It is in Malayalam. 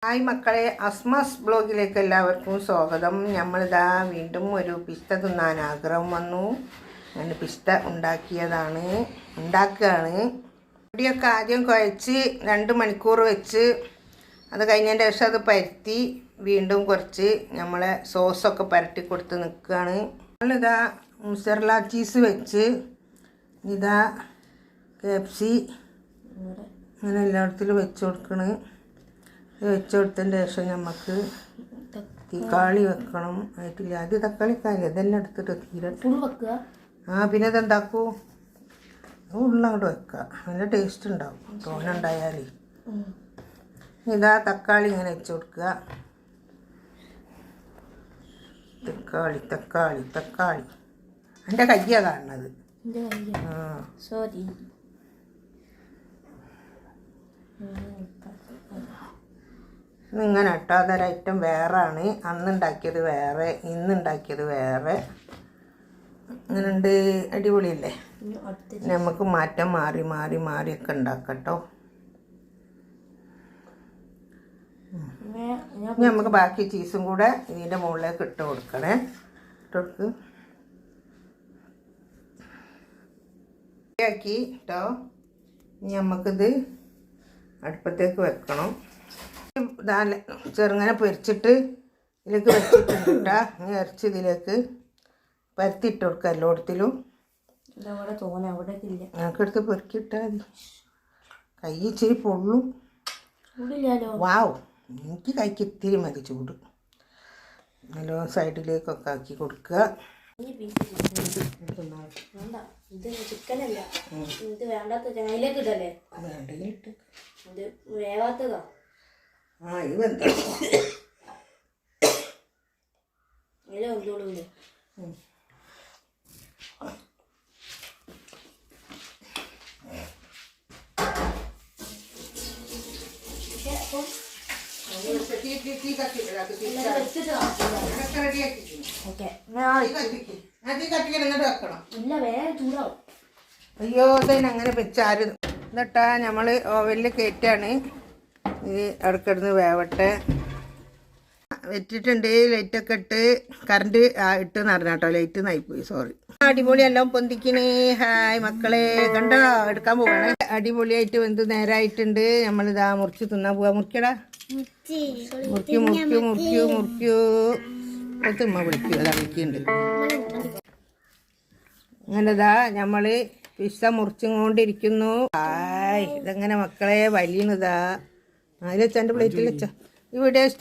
ഹായ് മക്കളെ, അസ്മാസ് ബ്ലോഗിലേക്ക് എല്ലാവർക്കും സ്വാഗതം. നമ്മളിതാ വീണ്ടും ഒരു പിസ്ത തിന്നാൻ ആഗ്രഹം വന്നു. അങ്ങനെ പിസ്ത ഉണ്ടാക്കുകയാണ്. പൊടിയൊക്കെ ആദ്യം കുഴച്ച് 2 മണിക്കൂർ വെച്ച് അത് കഴിഞ്ഞതിൻ്റെ ശേഷം അത് പരത്തി വീണ്ടും കുറച്ച് നമ്മളെ സോസൊക്കെ പരട്ടി കൊടുത്ത് നിൽക്കുകയാണ്. നമ്മളിതാ മുസറല ചീസ് വെച്ച് ഇതാ KFC അങ്ങനെ എല്ലായിടത്തിലും വെച്ച് കൊടുക്കണം. വെച്ച് കൊടുത്തതിൻ്റെ ശേഷം നമുക്ക് തക്കാളി വെക്കണം. ആയിട്ടില്ല, ആദ്യം തക്കാളിക്കാരി അതെല്ലാം എടുത്തിട്ട് തീരട്ടെ. പിന്നെ അതെന്താക്കൂ, ഉള്ളങ്ങോട്ട് വെക്കുക, നല്ല ടേസ്റ്റ് ഉണ്ടാവും തോനുണ്ടായാൽ. ഇതാ തക്കാളി ഇങ്ങനെ വെച്ച് കൊടുക്കുക. തക്കാളി തക്കാളി തക്കാളി എൻ്റെ കയ്യാണ് കാണുന്നത്. സോറി, ഇങ്ങനെ കേട്ടോ, അതൊരൈറ്റം വേറാണ്. അന്നുണ്ടാക്കിയത് വേറെ, ഇന്നുണ്ടാക്കിയത് വേറെ. അങ്ങനെയുണ്ട്, അടിപൊളിയല്ലേ? നമുക്ക് മാറ്റം മാറി മാറി മാറിയൊക്കെ ഉണ്ടാക്കട്ടോ. ഇനി നമുക്ക് ബാക്കി ചീസും കൂടെ ഇതിൻ്റെ മുകളിലേക്ക് ഇട്ട് കൊടുക്കണേ. ഇട്ട് ആക്കി കേട്ടോ. ഇനി നമുക്കിത് അടുപ്പത്തേക്ക് വെക്കണം. ചെറുങ്ങനെ പൊരിച്ചിട്ട് ഇതിലേക്ക് വെച്ചിട്ടുണ്ട് കേട്ടോ. ഇറച്ചി ഇതിലേക്ക് പരത്തിയിട്ട് കൊടുക്കുക എല്ലായിടത്തിലും. ഞങ്ങൾക്കെടുത്ത് പൊരിക്കിട്ടാൽ മതി. കൈ ഇച്ചിരി പൊള്ളും. വാവ്, എനിക്ക് കൈക്ക് ഇത്തിരി മതി ചൂട്. നല്ല സൈഡിലേക്കൊക്കെ ആക്കി കൊടുക്കുക. ചിക്കനല്ല ഇത് വേണ്ടാത്ത ചങ്ങയിലേക്ക് ഇടല്ലേ? വേണ്ടെങ്കിലിട്ട് ഇത് വേവാത്തതാ. ഇത് വെന്ത ഒന്നുകൂടെ ഇല്ല, വേഗം ചൂടാവും. അയ്യോ, ഇതിനങ്ങനെ വെച്ചാര് എന്നിട്ടാ നമ്മൾ ഓവനിൽ കയറ്റാണ്. ഇത് ഇടക്കിടന്ന് വേവട്ടെ. വെച്ചിട്ടുണ്ട്. ലൈറ്റൊക്കെ ഇട്ട് കറണ്ട് ഇട്ട് നടന്ന കേട്ടോ. ലൈറ്റ് നായിപ്പോയി, സോറി. അടിപൊളി എല്ലാം പൊന്തിക്കണേ. ഹായ് മക്കളെ, കണ്ടോ? എടുക്കാൻ പോവാണ്. അടിപൊളിയായിട്ട് വെന്ത് നേരായിട്ടുണ്ട്. നമ്മളിതാ മുറിച്ച് തിന്നാൻ പോവാ. മുറിക്കടാ, മുറിക്കൂ മുറിക്കൂ മുറിക്കൂ മുറിക്കൂ. തുമ്മ വിളിക്കൂ, അതാ വിളിക്കുന്നുണ്ട്. അങ്ങനെതാ നമ്മൾ പിസ്ത മുറിച്ചും കൊണ്ടിരിക്കുന്നു. ഹായ്, ഇതെങ്ങനെ മക്കളെ വലിയതാ. അതിൽ വെച്ചാൽ എൻ്റെ പ്ലേറ്റിൽ വെച്ചാൽ. ഈ വീഡിയോ ഇഷ്ടം